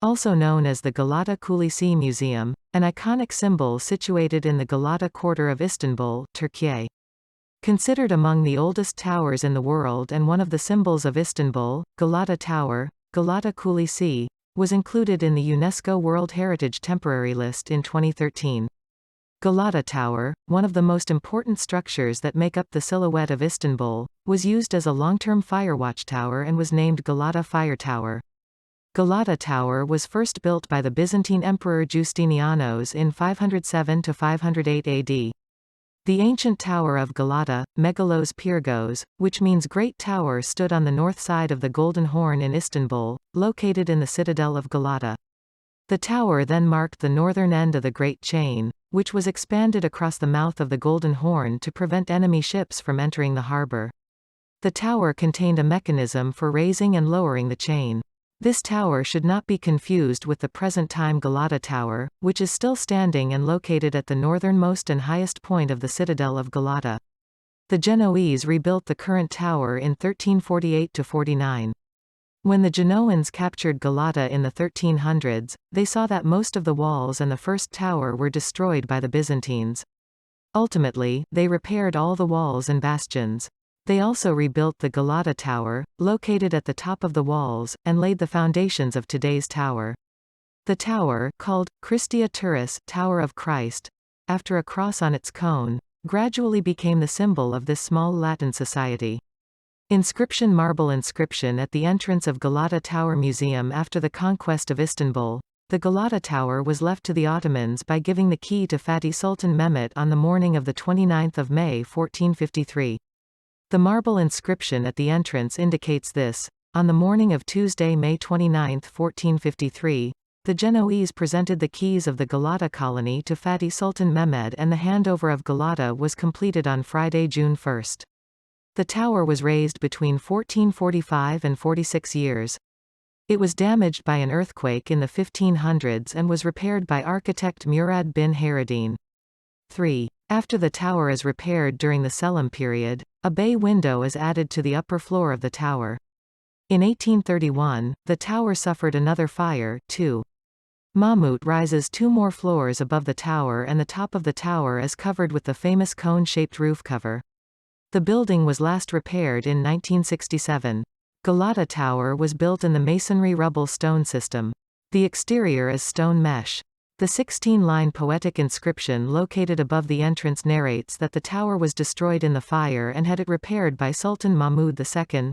Also known as the Galata Kulesi Museum, an iconic symbol situated in the Galata quarter of Istanbul, Türkiye. Considered among the oldest towers in the world and one of the symbols of Istanbul, Galata Tower, Galata Kulesi, was included in the UNESCO World Heritage Temporary List in 2013. Galata Tower, one of the most important structures that make up the silhouette of Istanbul, was used as a long-term fire watchtower and was named Galata Fire Tower. Galata Tower was first built by the Byzantine Emperor Justinianos in 507–508 AD. The ancient Tower of Galata, Megalos Pyrgos, which means Great Tower, stood on the north side of the Golden Horn in Istanbul, located in the citadel of Galata. The tower then marked the northern end of the Great Chain, which was expanded across the mouth of the Golden Horn to prevent enemy ships from entering the harbor. The tower contained a mechanism for raising and lowering the chain. This tower should not be confused with the present-time Galata Tower, which is still standing and located at the northernmost and highest point of the citadel of Galata. The Genoese rebuilt the current tower in 1348–49. When the Genoans captured Galata in the 1300s, they saw that most of the walls and the first tower were destroyed by the Byzantines. Ultimately, they repaired all the walls and bastions. They also rebuilt the Galata Tower, located at the top of the walls, and laid the foundations of today's tower. The tower, called Christia Turris, Tower of Christ, after a cross on its cone, gradually became the symbol of this small Latin society. Marble inscription at the entrance of Galata Tower Museum. After the conquest of Istanbul, the Galata Tower was left to the Ottomans by giving the key to Fatih Sultan Mehmet on the morning of 29 May 1453. The marble inscription at the entrance indicates this. On the morning of Tuesday, May 29, 1453, the Genoese presented the keys of the Galata colony to Fatih Sultan Mehmed, and the handover of Galata was completed on Friday, June 1. The tower was raised between 1445 and 46 years. It was damaged by an earthquake in the 1500s and was repaired by architect Murad bin Hayreddin. 3. After the tower is repaired during the Selim period, a bay window is added to the upper floor of the tower. In 1831, the tower suffered another fire, too. Mahmut rises 2 more floors above the tower, and the top of the tower is covered with the famous cone-shaped roof cover. The building was last repaired in 1967. Galata Tower was built in the masonry rubble stone system. The exterior is stone mesh. The 16-line poetic inscription located above the entrance narrates that the tower was destroyed in the fire and had it repaired by Sultan Mahmud II,